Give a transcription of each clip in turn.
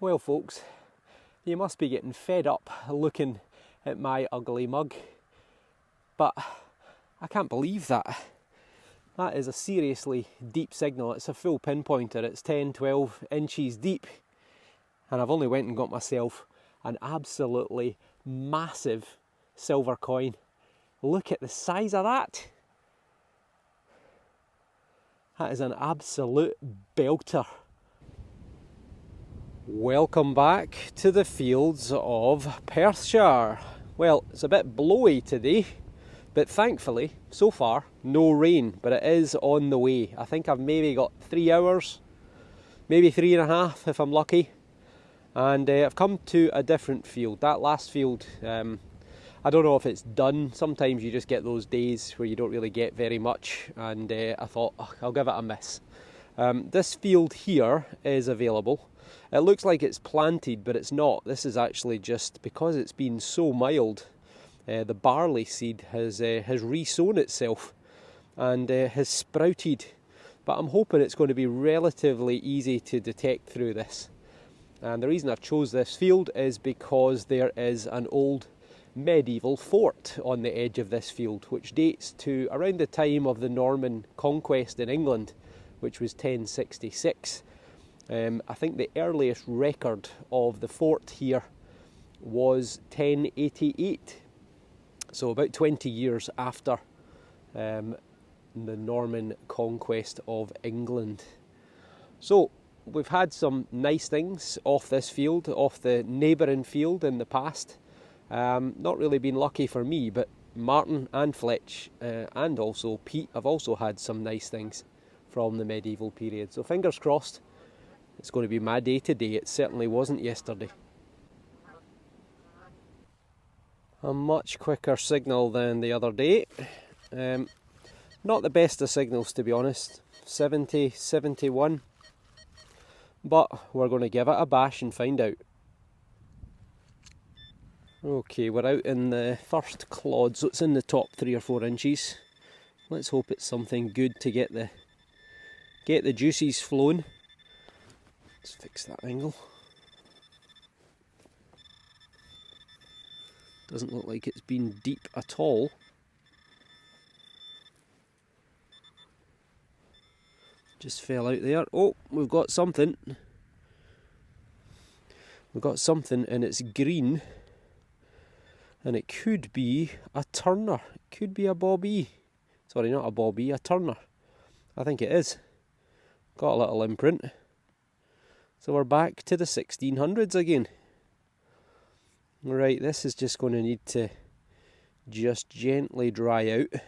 Well folks, you must be getting fed up looking at my ugly mug, but I can't believe that. That is a seriously deep signal. It's a full pinpointer. It's 10-12 inches deep, and I've only went and got myself an absolutely massive silver coin. Look at the size of that. That is an absolute belter. Welcome back to the fields of Perthshire. Well, it's a bit blowy today, but thankfully, so far, no rain, but it is on the way. I think I've maybe got 3 hours, maybe 3.5 if I'm lucky. And I've come to a different field. That last field, I don't know if it's done. Sometimes you just get those days where you don't really get very much, and I thought, I'll give it a miss. This field here is available. It looks like it's planted, but it's not. This is actually just because it's been so mild. The barley seed has re-sown itself and has sprouted. But I'm hoping it's going to be relatively easy to detect through this. And the reason I've chose this field is because there is an old medieval fort on the edge of this field, which dates to around the time of the Norman conquest in England, which was 1066. I think the earliest record of the fort here was 1088, so about 20 years after the Norman conquest of England. So we've had some nice things off this field, off the neighbouring field in the past. Not really been lucky for me, but Martin and Fletch and also Pete have also had some nice things from the medieval period. So fingers crossed. It's going to be my day today. It certainly wasn't yesterday. A much quicker signal than the other day. Not the best of signals, to be honest. 70, 71. But we're going to give it a bash and find out. Okay, we're out in the first clod, so it's in the top 3 or 4 inches. Let's hope it's something good to get the juices flowing. Let's fix that angle. Doesn't look like it's been deep at all. Just fell out there. Oh, we've got something. We've got something and it's green. And it could be a turner. It could be a bobby. Sorry, not a bobby, a turner. I think it is. Got a little imprint. So we're back to the 1600s again. Right, this is just going to need to just gently dry out.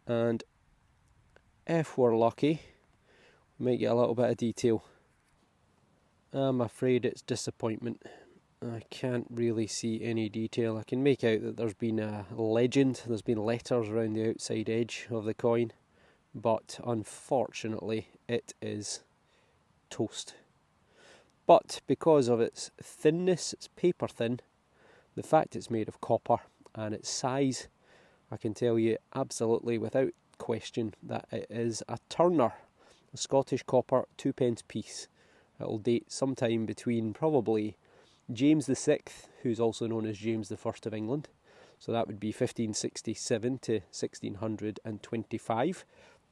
And if we're lucky, we might get a little bit of detail. I'm afraid it's disappointment. I can't really see any detail. I can make out that there's been a legend, there's been letters around the outside edge of the coin, but unfortunately it is toast. But because of its thinness, it's paper thin, the fact it's made of copper and its size, I can tell you absolutely without question that it is a turner, a Scottish copper 2p piece. It'll date sometime between probably James VI, who's also known as James I of England, so that would be 1567 to 1625,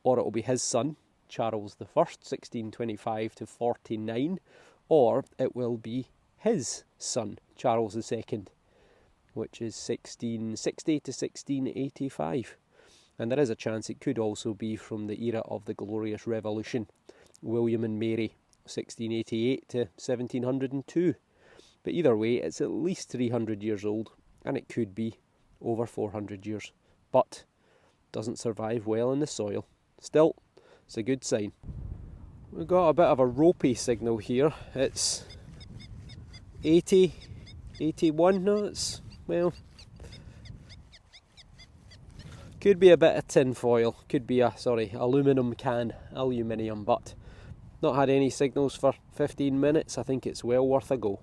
or it'll be his son, Charles I, 1625 to 49, or it will be his son, Charles II, which is 1660 to 1685. And there is a chance it could also be from the era of the Glorious Revolution, William and Mary, 1688 to 1702. But either way, it's at least 300 years old, and it could be over 400 years. But doesn't survive well in the soil. Still, it's a good sign. We've got a bit of a ropey signal here. It's 80, 81 knots. Well, could be a bit of tin foil. Could be a, aluminium can. Aluminium, but not had any signals for 15 minutes. I think it's well worth a go.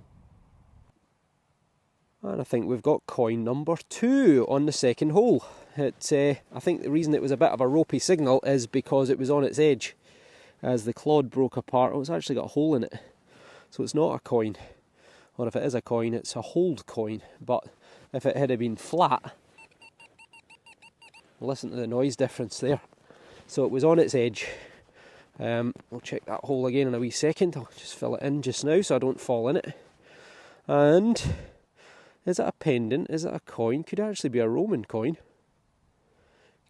And I think we've got coin number 2 on the second hole. I think the reason it was a bit of a ropey signal is because it was on its edge. As the clod broke apart, it's actually got a hole in it. So it's not a coin, or if it is a coin, it's a hold coin. But if it had been flat, listen to the noise difference there. So it was on its edge. We'll check that hole again in a wee second. I'll just fill it in just now so I don't fall in it. And is it a pendant? Is it a coin? Could actually be a Roman coin.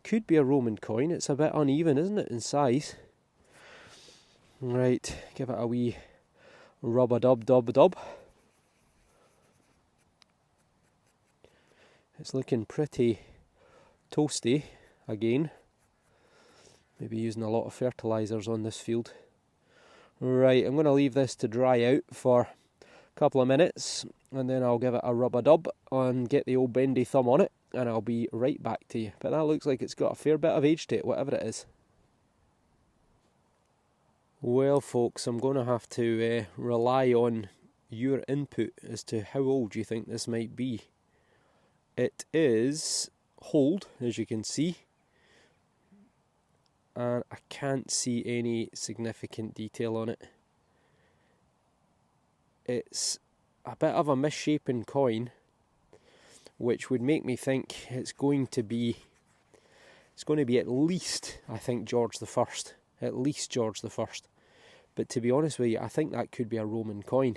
Could be a Roman coin. It's a bit uneven, isn't it, in size? Right, give it a wee rub-a-dub-dub-dub. It's looking pretty toasty again. Maybe using a lot of fertilisers on this field. Right, I'm going to leave this to dry out for a couple of minutes, and then I'll give it a rub-a-dub and get the old bendy thumb on it, and I'll be right back to you. But that looks like it's got a fair bit of age to it, whatever it is. Well folks, I'm going to have to rely on your input as to how old you think this might be. It is hold, as you can see, and I can't see any significant detail on it. It's a bit of a misshapen coin, which would make me think it's going to be at least, I think, George the First. At least George the First. But to be honest with you, I think that could be a Roman coin.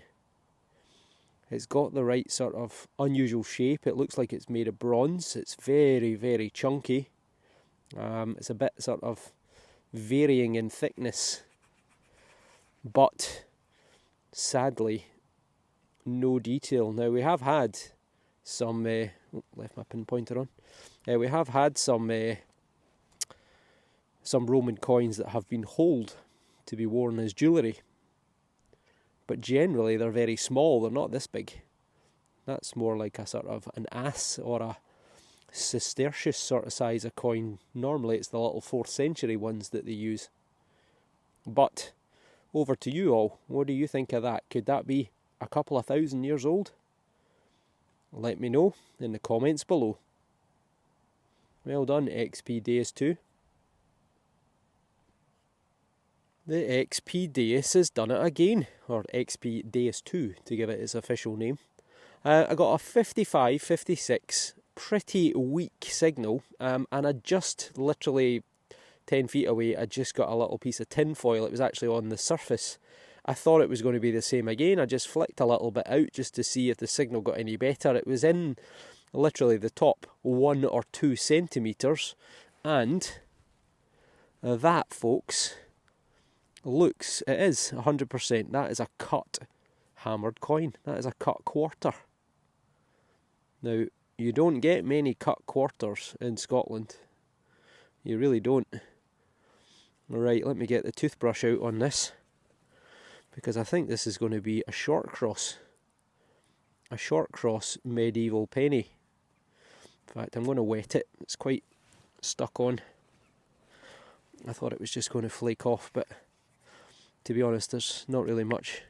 It's got the right sort of unusual shape. It looks like it's made of bronze. It's very, very chunky. It's a bit sort of varying in thickness. But sadly, no detail. Now we have had some, left my pinpointer on. We have had some Roman coins that have been hold to be worn as jewellery, but generally they're very small. They're not this big. That's more like a sort of an ass or a sestertius sort of size of coin. Normally it's the little 4th century ones that they use. But over to you all. What do you think of that? Could that be a couple of 1,000 years old? Let me know in the comments below. Well done, XP Deus 2. The XP Deus has done it again, or XP Deus 2 to give it its official name. I got a 55-56, pretty weak signal, and I just literally 10 feet away, I just got a little piece of tin foil. It was actually on the surface. I thought it was going to be the same again. I just flicked a little bit out just to see if the signal got any better. It was in literally the top 1 or 2 centimetres, and that, folks, looks, it is 100%. That is a cut hammered coin. That is a cut quarter. Now, you don't get many cut quarters in Scotland. You really don't. Right, let me get the toothbrush out on this, because I think this is going to be a short cross. A short cross medieval penny. In fact, I'm going to wet it. It's quite stuck on. I thought it was just going to flake off, but to be honest, there's not really much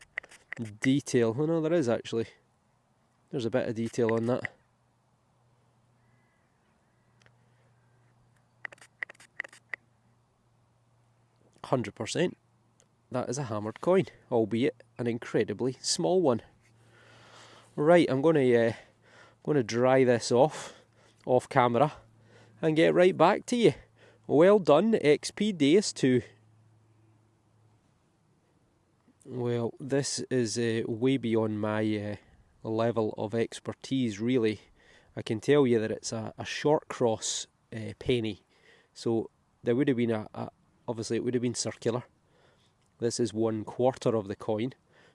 detail. Oh no, there is actually. There's a bit of detail on that. %. That is a hammered coin, albeit an incredibly small one. Right, I'm going to dry this off camera and get right back to you. Well done, XP Deus 2. Well, this is way beyond my level of expertise, really. I can tell you that it's a short cross penny. So there would have been obviously it would have been circular. This is 1/4 of the coin.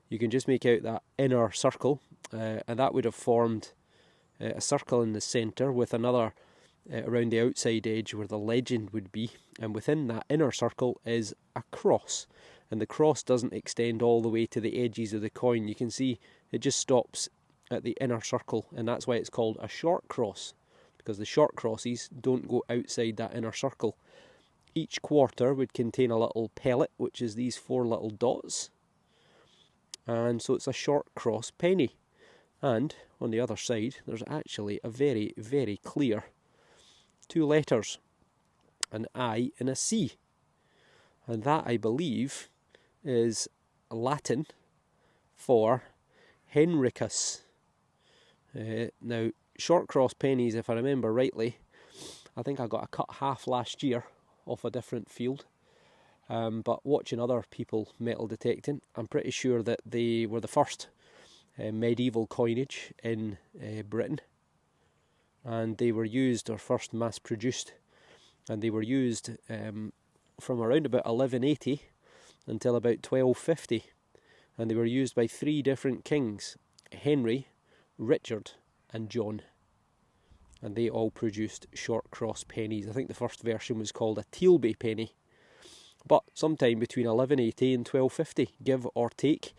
You can just make out that inner circle, and that would have formed a circle in the centre with another around the outside edge where the legend would be, and within that inner circle is a cross, and the cross doesn't extend all the way to the edges of the coin. You can see it just stops at the inner circle, and that's why it's called a short cross, because the short crosses don't go outside that inner circle. Each quarter would contain a little pellet, which is these 4 little dots, and so it's a short cross penny. And on the other side there's actually a very, very clear 2 letters, an I and a C, and that, I believe, is Latin for Henricus. Now, short cross pennies, if I remember rightly, I think I got a cut half last year off a different field. But watching other people metal detecting, I'm pretty sure that they were the first medieval coinage in Britain. And they were used, or first mass produced, and they were used from around about 1180 until about 1250. And they were used by 3 different kings, Henry, Richard and John. And they all produced short cross pennies. I think the first version was called a Tealby penny. But sometime between 1180 and 1250, give or take.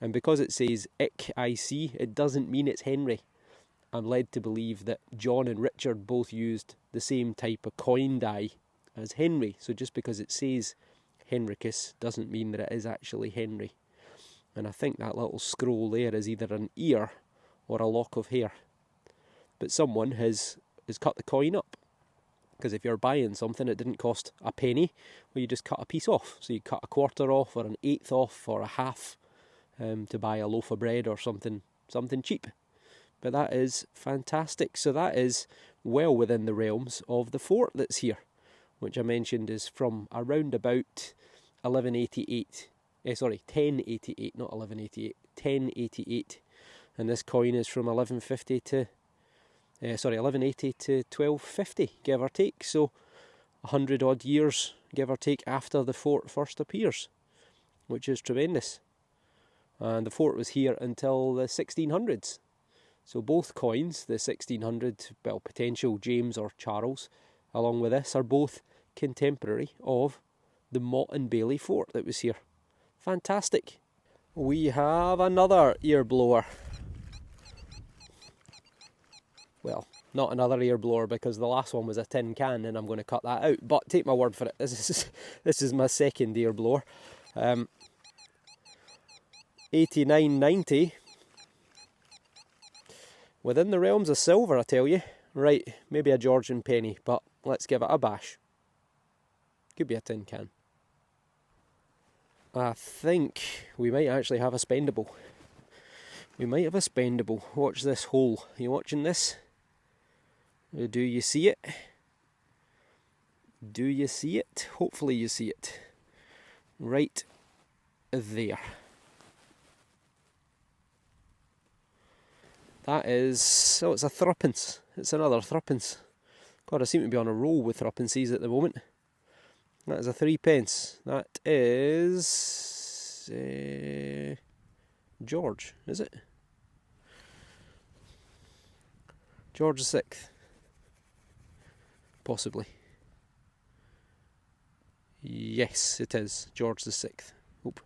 And because it says IC, it doesn't mean it's Henry. I'm led to believe that John and Richard both used the same type of coin die as Henry. So just because it says Henricus doesn't mean that it is actually Henry. And I think that little scroll there is either an ear or a lock of hair. But someone has cut the coin up. Because if you're buying something, it didn't cost a penny, well, you just cut a piece off. So you cut a quarter off, or an eighth off, or a half, to buy a loaf of bread or something cheap. But that is fantastic. So that is well within the realms of the fort that's here, which I mentioned is from around about 1188. 1088, not 1188. 1088, and this coin is from 1180 to 1250, give or take. So 100 odd years, give or take, after the fort first appears, which is tremendous. And the fort was here until the 1600s. So both coins, the 1600, well, potential James or Charles, along with this, are both contemporary of the Motte and Bailey fort that was here. Fantastic. We have another ear blower. Well, not another ear blower, because the last one was a tin can and I'm going to cut that out. But take my word for it, this is my second ear blower. 89.90. Within the realms of silver, I tell you. Right, maybe a Georgian penny, but let's give it a bash. Could be a tin can. I think we might actually have a spendable. We might have a spendable. Watch this hole. Are you watching this? Do you see it? Do you see it? Hopefully you see it. Right there. That is... oh, it's a threepence. It's another threepence. God, I seem to be on a roll with threepences at the moment. That is a 3 pence. That is... George, is it? George the 6th. Possibly. Yes, it is. George the 6th. Oop.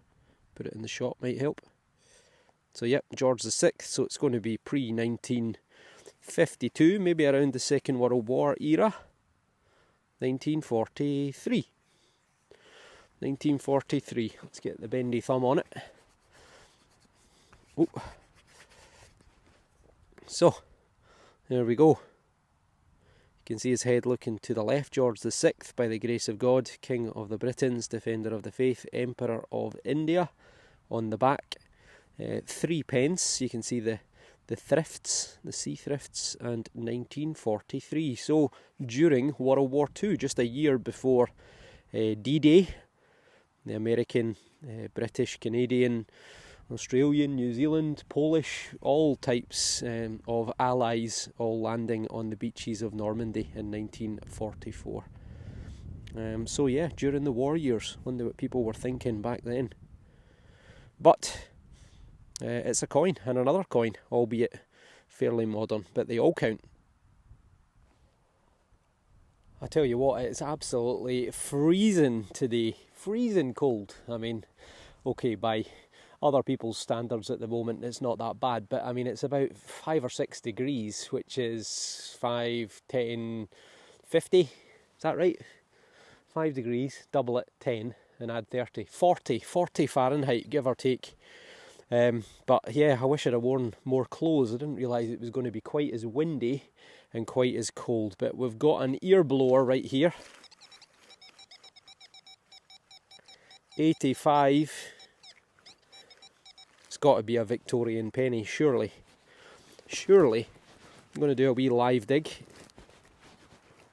Put it in the shot, might help. So yep, George the 6th, so it's going to be pre-1952, maybe around the Second World War era. 1943. 1943. Let's get the bendy thumb on it. Ooh. So, there we go. You can see his head looking to the left. George the 6th, by the grace of God, King of the Britons, Defender of the Faith, Emperor of India. On the back, 3 pence. You can see the thrifts, the sea thrifts, and 1943. So during World War II, just a year before D-Day, the American, British, Canadian, Australian, New Zealand, Polish, all types of allies all landing on the beaches of Normandy in 1944. So yeah, during the war years, wonder what people were thinking back then. But it's a coin and another coin, albeit fairly modern, but they all count. I tell you what, it's absolutely freezing today, freezing cold. I mean, okay, by other people's standards at the moment it's not that bad, but I mean it's about 5 or 6 degrees, which is 5, 10, 50, is that right? 5 degrees, double it, 10, and add 30, 40 Fahrenheit, give or take. But yeah, I wish I'd have worn more clothes. I didn't realise it was going to be quite as windy and quite as cold. But we've got an ear blower right here. 85. It's got to be a Victorian penny, surely. Surely. I'm going to do a wee live dig.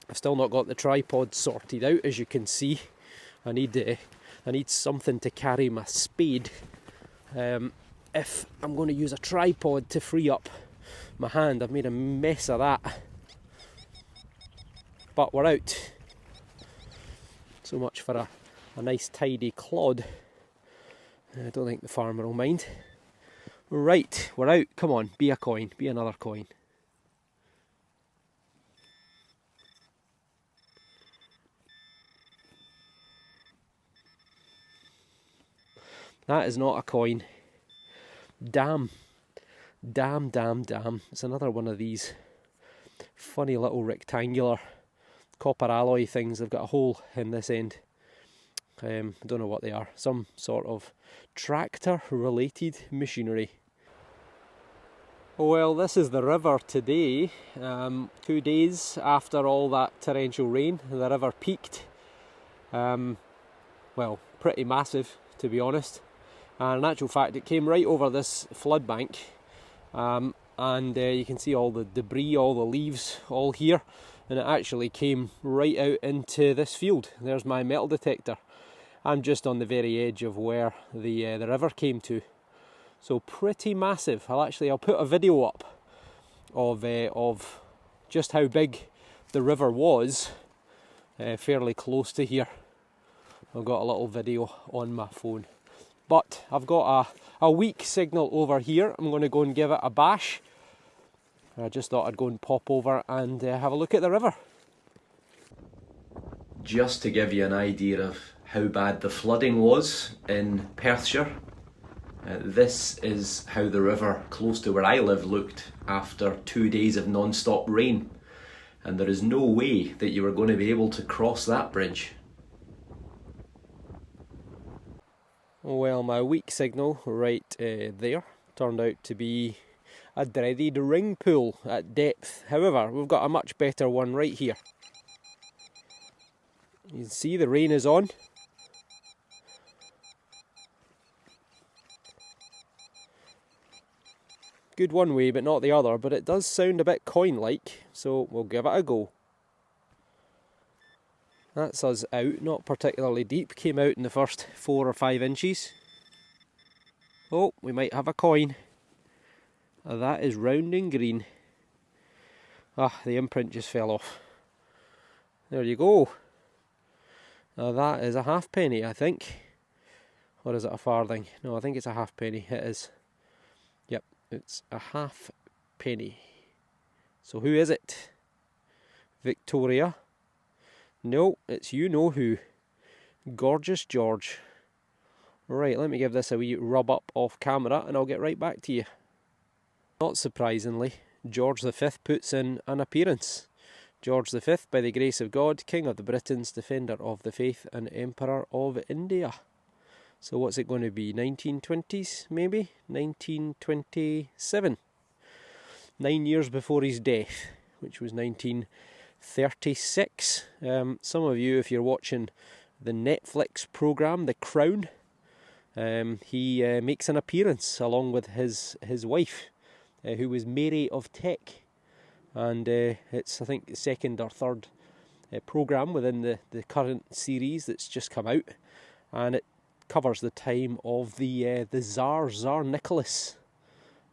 I've still not got the tripod sorted out, as you can see. I need something to carry my spade. If I'm going to use a tripod to free up my hand, I've made a mess of that. But we're out. So much for a nice tidy clod. I don't think the farmer will mind. Right, we're out. Come on, be a coin, be another coin. That is not a coin. Damn. Damn, damn, damn. It's another one of these funny little rectangular copper alloy things. They've got a hole in this end. I don't know what they are. Some sort of tractor related machinery. Well, this is the river today. 2 days after all that torrential rain, the river peaked. Well, pretty massive, to be honest. And in actual fact, it came right over this flood bank. And you can see all the debris, all the leaves, all here. And it actually came right out into this field. There's my metal detector. I'm just on the very edge of where the river came to. So pretty massive. I'll put a video up of just how big the river was, fairly close to here. I've got a little video on my phone. But I've got a weak signal over here. I'm going to go and give it a bash. I just thought I'd go and pop over and have a look at the river. Just to give you an idea of how bad the flooding was in Perthshire, this is how the river close to where I live looked after 2 days of non-stop rain. And there is no way that you were going to be able to cross that bridge. Well, my weak signal right there turned out to be a dreaded ring pool at depth. However, we've got a much better one right here. You can see the rain is on. Good one way, but not the other, but it does sound a bit coin-like, so we'll give it a go. That's us out, not particularly deep, came out in the first 4 or 5 inches. Oh, we might have a coin. That is round and green. Ah, the imprint just fell off. There you go. Now that is a halfpenny, I think. Or is it a farthing? No, I think it's a halfpenny. It is. Yep, it's a halfpenny. So who is it? Victoria? No, it's you know who. Gorgeous George. Right, let me give this a wee rub up off camera and I'll get right back to you. Not surprisingly, George V puts in an appearance. George V, by the grace of God, King of the Britons, Defender of the Faith and Emperor of India. So what's it going to be, 1920s maybe? 1927. 9 years before his death, which was 1936. Some of you, if you're watching the Netflix programme, The Crown, he makes an appearance along with his wife, who was Mary of Teck. And it's, I think, the second or third programme within the current series that's just come out. And it covers the time of the Tsar Nicholas,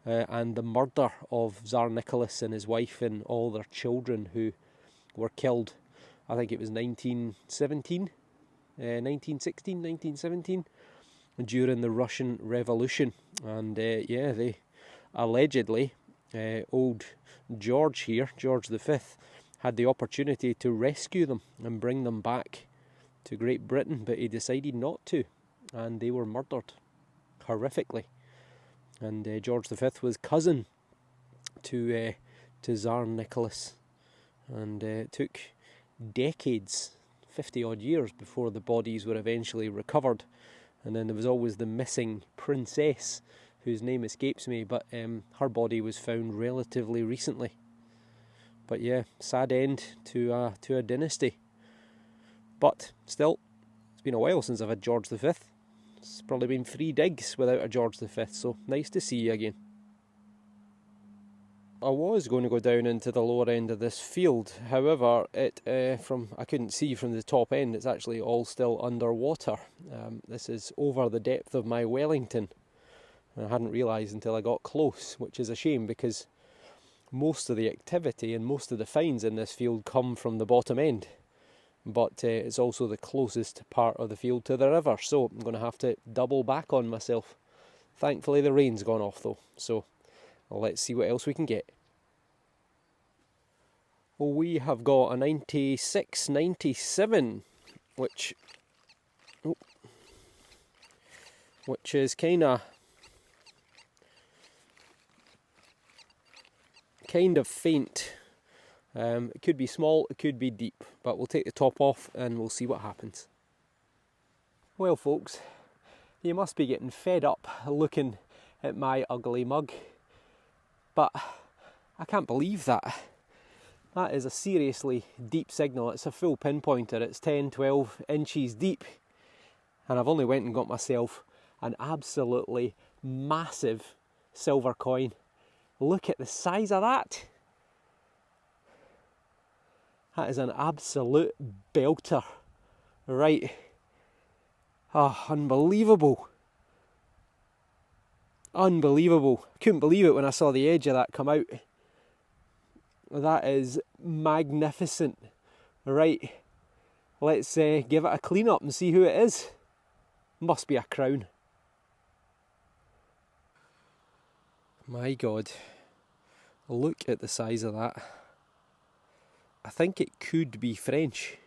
and the murder of Tsar Nicholas and his wife and all their children who were killed. I think it was 1917, 1916, 1917, during the Russian Revolution. And yeah, they allegedly, old George here, George V, had the opportunity to rescue them and bring them back to Great Britain, but he decided not to, and they were murdered horrifically. And George V was cousin to Tsar Nicholas, and it took decades, 50 odd years, before the bodies were eventually recovered. And then there was always the missing princess, whose name escapes me, but her body was found relatively recently. But yeah, sad end to a dynasty. But still, it's been a while since I've had George V, It's probably been 3 digs without a George V, so nice to see you again. I was going to go down into the lower end of this field, however, I couldn't see from the top end. It's actually all still underwater. This is over the depth of my Wellington. I hadn't realised until I got close, which is a shame because most of the activity and most of the finds in this field come from the bottom end. But it's also the closest part of the field to the river, so I'm going to have to double back on myself. Thankfully the rain's gone off though, so let's see what else we can get. Well, we have got a 96-97, which is kind of faint. It could be small, it could be deep, but we'll take the top off and we'll see what happens. Well folks, you must be getting fed up looking at my ugly mug, but I can't believe that. That is a seriously deep signal. It's a full pinpointer. It's 10-12 inches deep, and I've only went and got myself an absolutely massive silver coin. Look at the size of that. That is an absolute belter. Right. Oh, unbelievable. Unbelievable. Couldn't believe it when I saw the edge of that come out. That is magnificent. Right. Let's give it a clean up and see who it is. Must be a crown. My God. Look at the size of that. I think it could be French.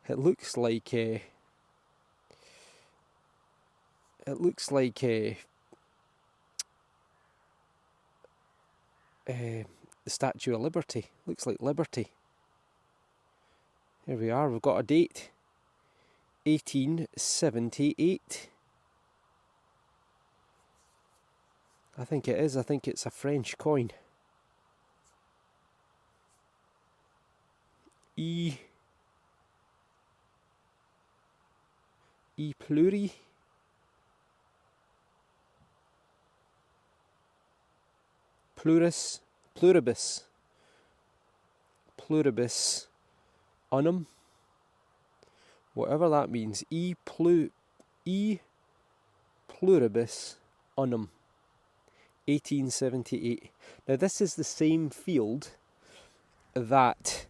It looks like the Statue of Liberty. Looks like Liberty. Here we are. We've got a date. 1878. I think it is. I think it's a French coin. E pluri. Pluribus unum. Whatever that means. E pluribus unum. 1878. Now this is the same field that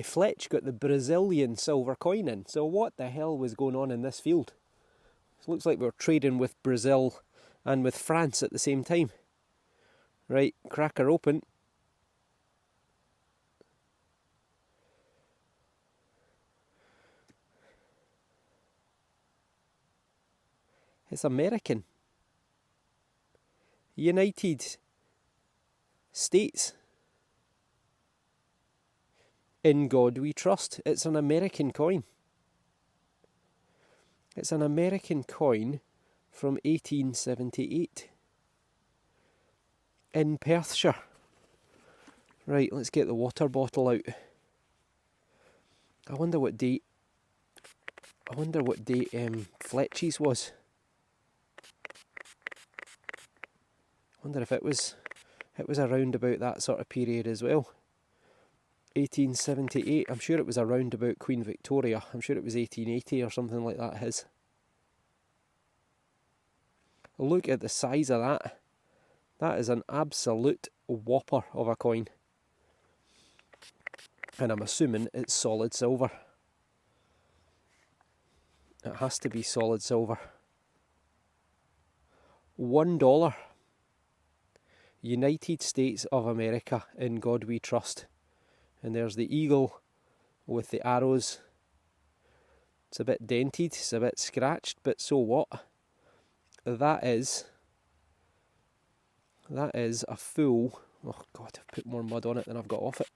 Fletch got the Brazilian silver coin in. So what the hell was going on in this field? It looks like we were trading with Brazil and with France at the same time. Right, crack her open. It's American. United States. In God we trust. It's an American coin. It's an American coin from 1878. In Perthshire. Right, let's get the water bottle out. I wonder what date Fletch's was. I wonder if it was around about that sort of period as well. 1878. I'm sure it was around about Queen Victoria. I'm sure it was 1880 or something like that. His. Look at the size of that. That is an absolute whopper of a coin. And I'm assuming it's solid silver. It has to be solid silver. $1. United States of America, in God we trust. And there's the eagle with the arrows. It's a bit dented, it's a bit scratched, but so what? That is a full... Oh God, I've put more mud on it than I've got off it.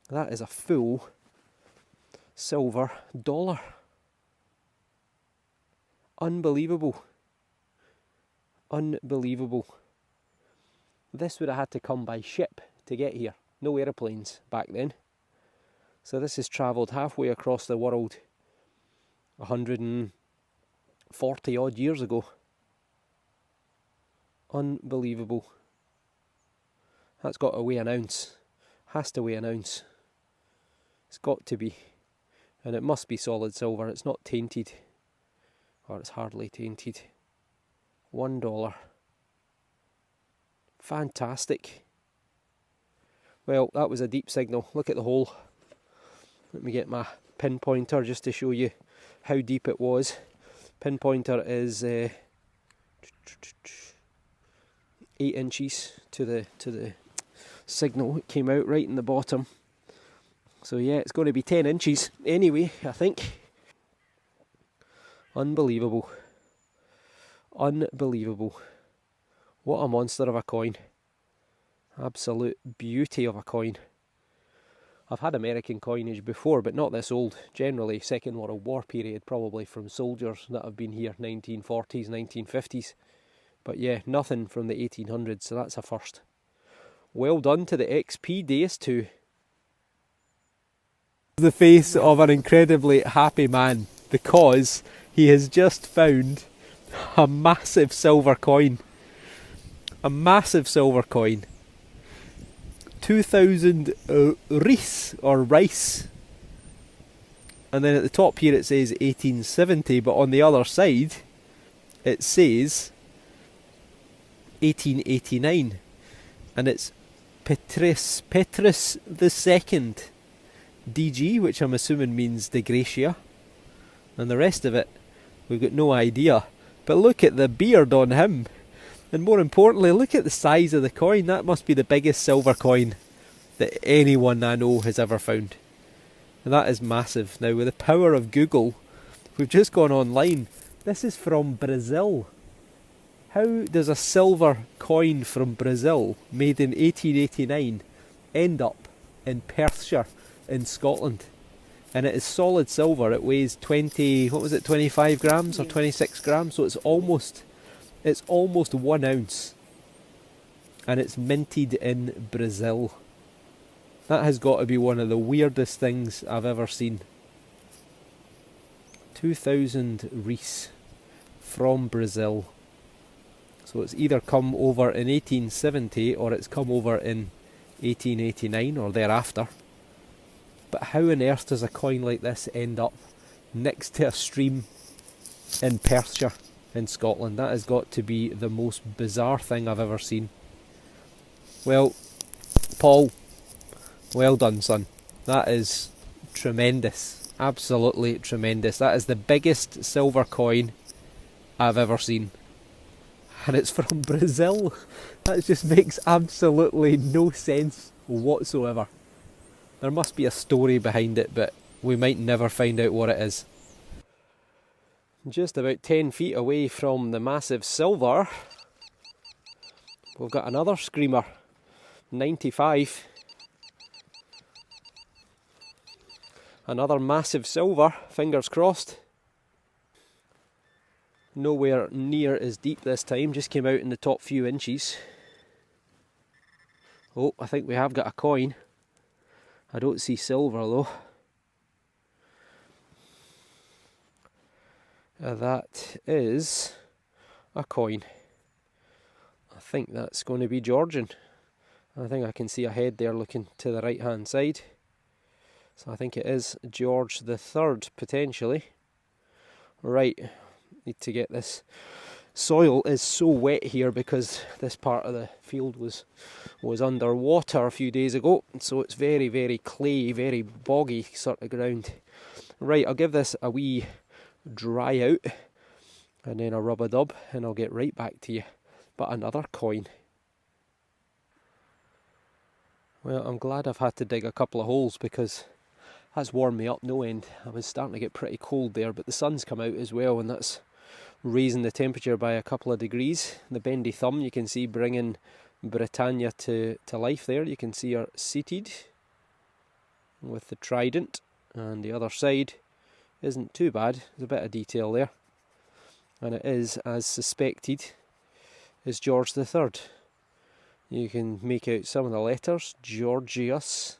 That is a full silver dollar. Unbelievable. Unbelievable. This would have had to come by ship to get here. No aeroplanes back then. So this has travelled halfway across the world 140 odd years ago. Unbelievable. That's got to weigh an ounce. Has to weigh an ounce. It's got to be. And it must be solid silver. It's not tainted. Or it's hardly tainted. $1. Fantastic. Well, that was a deep signal. Look at the hole. Let me get my pinpointer just to show you how deep it was. Pinpointer is 8 inches to the signal. It came out right in the bottom. So yeah, it's going to be 10 inches anyway, I think. Unbelievable. Unbelievable. What a monster of a coin. Absolute beauty of a coin. I've had American coinage before, but not this old. Generally, Second World War period, probably from soldiers that have been here, 1940s, 1950s. But yeah, nothing from the 1800s, so that's a first. Well done to the XP Deus 2. The face of an incredibly happy man, because he has just found a massive silver coin. A massive silver coin. 2000 rice or rice. And then at the top here it says 1870, but on the other side it says 1889. And it's Petrus II DG, which I'm assuming means De Gracia. And the rest of it, we've got no idea. But look at the beard on him. And more importantly, look at the size of the coin. That must be the biggest silver coin that anyone I know has ever found. And that is massive. Now, with the power of Google, we've just gone online. This is from Brazil. How does a silver coin from Brazil, made in 1889, end up in Perthshire in Scotland? And it is solid silver. It weighs 25 grams or 26 grams, so it's almost 1 ounce. And it's minted in Brazil. That has got to be one of the weirdest things I've ever seen. 2000 reis from Brazil. So it's either come over in 1870 or it's come over in 1889 or thereafter. But how on earth does a coin like this end up next to a stream in Perthshire in Scotland? That has got to be the most bizarre thing I've ever seen. Well, Paul, well done, son. That is tremendous. Absolutely tremendous. That is the biggest silver coin I've ever seen. And it's from Brazil. That just makes absolutely no sense whatsoever. There must be a story behind it, but we might never find out what it is. Just about 10 feet away from the massive silver, we've got another screamer. 95. Another massive silver, fingers crossed. Nowhere near as deep this time, just came out in the top few inches. Oh, I think we have got a coin. I don't see silver though. That is a coin. I think that's going to be Georgian. I think I can see a head there looking to the right hand side. So I think it is George the Third potentially. Right, need to get this. Soil is so wet here because this part of the field was underwater a few days ago, so it's very, very clay, very boggy sort of ground. Right, I'll give this a wee dry out and then a rub-a-dub and I'll get right back to you. But another coin. Well, I'm glad I've had to dig a couple of holes because that's warmed me up no end. I was starting to get pretty cold there, but the sun's come out as well and that's raising the temperature by a couple of degrees. The bendy thumb you can see bringing Britannia to life there. You can see her seated with the trident, and the other side isn't too bad. There's a bit of detail there, and it is, as suspected, is George the Third. You can make out some of the letters, Georgius,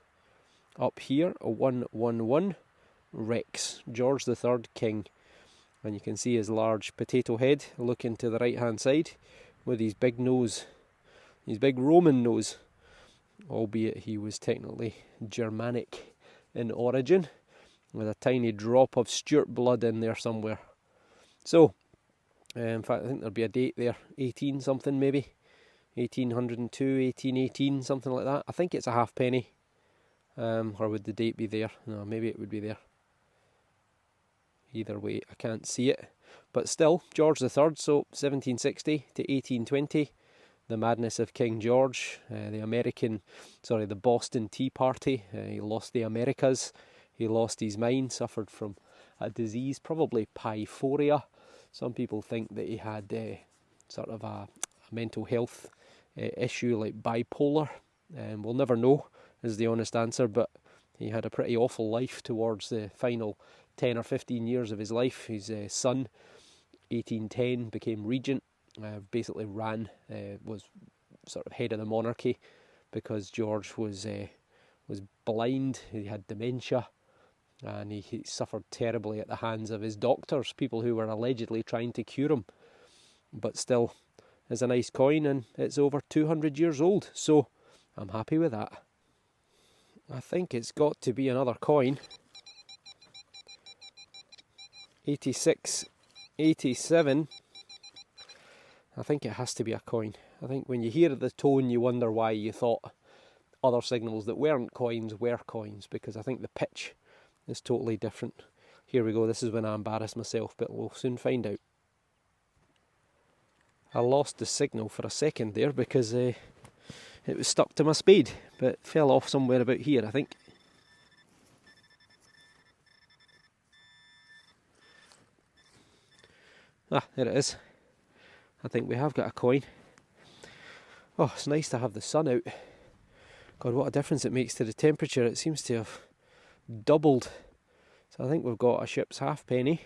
Up here, a 111 Rex, George III King. And you can see his large potato head looking to the right hand side with his big nose, his big Roman nose, albeit he was technically Germanic in origin, with a tiny drop of Stuart blood in there somewhere. So, in fact, I think there'll be a date there, 18 something maybe, 1802, 1818, something like that. I think it's a halfpenny, or would the date be there? No, maybe it would be there. Either way, I can't see it. But still, George III, so 1760 to 1820, the madness of King George, the Boston Tea Party. He lost the Americas, he lost his mind, suffered from a disease, probably pyphoria. Some people think that he had sort of a mental health issue like bipolar. We'll never know, is the honest answer, but he had a pretty awful life towards the final 10 or 15 years of his life. His son, 1810, became regent, basically was sort of head of the monarchy, because George was blind, he had dementia, and he suffered terribly at the hands of his doctors, people who were allegedly trying to cure him. But still, it's a nice coin, and it's over 200 years old, so I'm happy with that. I think it's got to be another coin. 86, 87. I think it has to be a coin. I think when you hear the tone, you wonder why you thought other signals that weren't coins were coins, because I think the pitch is totally different. Here we go, this is when I embarrass myself, but we'll soon find out. I lost the signal for a second there because it was stuck to my spade, but it fell off somewhere about here, I think. Ah, there it is. I think we have got a coin. Oh, it's nice to have the sun out. God, what a difference it makes to the temperature. It seems to have doubled. So I think we've got a ship's halfpenny,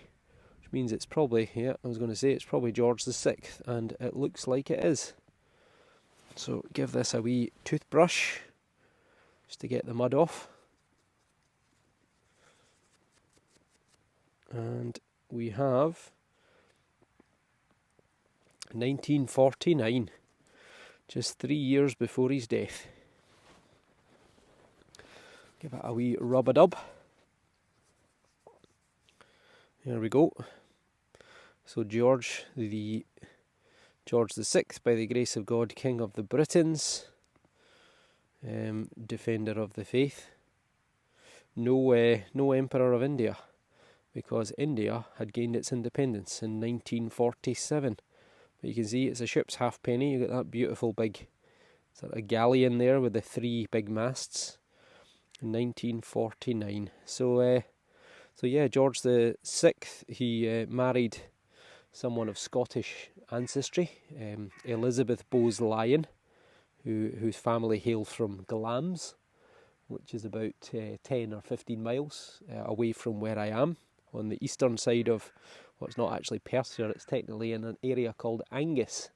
which means it's probably, it's probably George VI, and it looks like it is. So give this a wee toothbrush, just to get the mud off. And we have 1949, just 3 years before his death. Give it a wee rub-a-dub. There we go. So George VI, by the grace of God, King of the Britons, defender of the faith. No Emperor of India, because India had gained its independence in 1947. But you can see it's a ship's halfpenny. You got that beautiful big sort of galleon there with the 3 big masts. In 1949. So yeah, George VI, he married someone of Scottish ancestry, Elizabeth Bowes-Lyon, whose family hail from Glamis, which is about 10 or 15 miles away from where I am, on the eastern side of what's not actually Perthshire. It's technically in an area called Angus.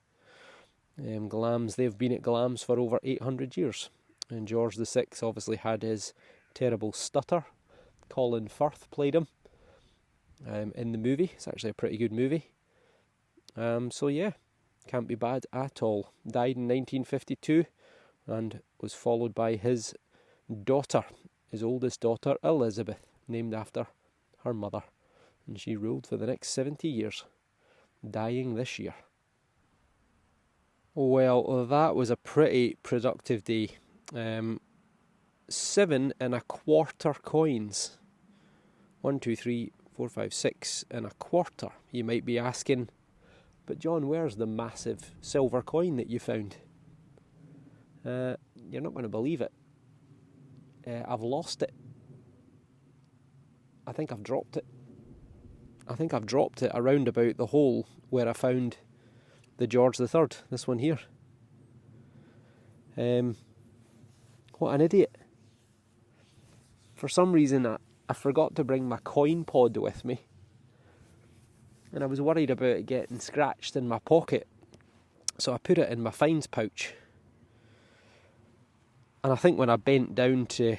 Glamis, they've been at Glamis for over 800 years. And George VI obviously had his terrible stutter. Colin Firth played him in the movie. It's actually a pretty good movie. So yeah, can't be bad at all. Died in 1952 and was followed by his daughter, his oldest daughter, Elizabeth, named after her mother. And she ruled for the next 70 years, dying this year. Well, that was a pretty productive day. 7 1/4 coins. 1, 2, 3, 4, 5, 6 1/4. You might be asking, but John, where's the massive silver coin that you found? You're not going to believe it. I've lost it. I think I've dropped it. I think I've dropped it around about the hole where I found the George III, this one here. What an idiot. For some reason I forgot to bring my coin pod with me, and I was worried about it getting scratched in my pocket, so I put it in my finds pouch. And I think when I bent down to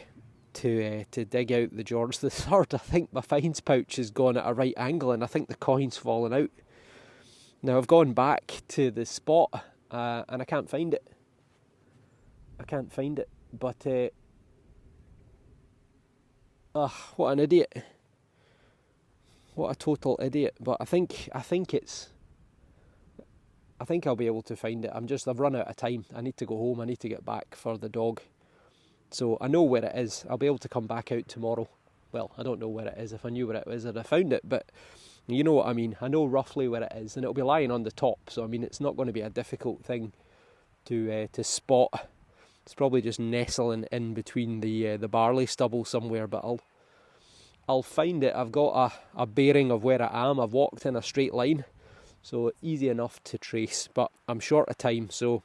to dig out the George the Third. I think my finds pouch has gone at a right angle, and I think the coin's fallen out. Now I've gone back to the spot, and I can't find it. But what an idiot! What a total idiot! But I think I'll be able to find it. I've run out of time. I need to go home. I need to get back for the dog. So I know where it is. I'll be able to come back out tomorrow. Well, I don't know where it is. If I knew where it is, I'd have found it. But you know what I mean. I know roughly where it is, and it'll be lying on the top. So I mean, it's not going to be a difficult thing to spot. It's probably just nestling in between the barley stubble somewhere. But I'll find it. I've got a bearing of where I am. I've walked in a straight line, so easy enough to trace. But I'm short of time, so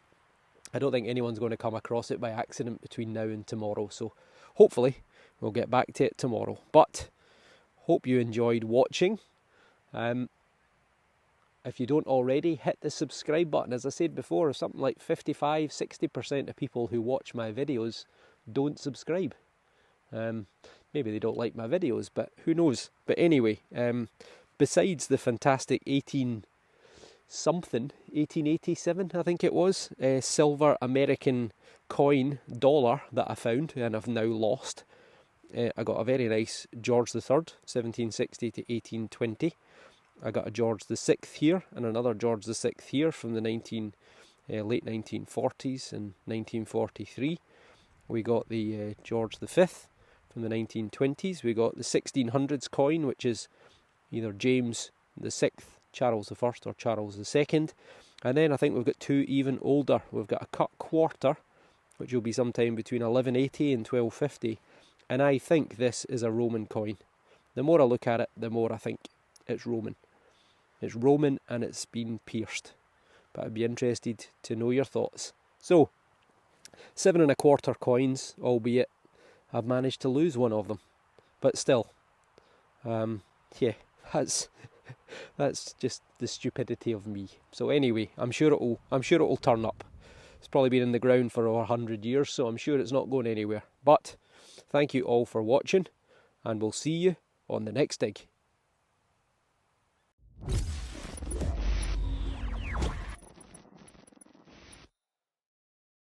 I don't think anyone's going to come across it by accident between now and tomorrow. So hopefully we'll get back to it tomorrow. But hope you enjoyed watching. If you don't already, hit the subscribe button. As I said before, something like 55-60% of people who watch my videos don't subscribe. Maybe they don't like my videos, but who knows. But anyway, besides the fantastic 1887 I think it was, silver American coin dollar that I found and I've now lost. I got a very nice George the Third, 1760 to 1820. I got a George the Sixth here and another George the Sixth here from the late 1940s and 1943. We got the George the Fifth from the 1920s. We got the 1600s coin, which is either James the Sixth, Charles the First, or Charles the Second. And then I think we've got two even older. We've got a cut quarter, which will be sometime between 1180 and 1250. And I think this is a Roman coin. The more I look at it, the more I think it's Roman. It's Roman and it's been pierced. But I'd be interested to know your thoughts. So, 7 1/4 coins, albeit I've managed to lose one of them. But still, yeah, that's just the stupidity of me. So anyway, I'm sure it'll turn up. It's probably been in the ground for over 100 years, so I'm sure it's not going anywhere. But thank you all for watching, and we'll see you on the next dig.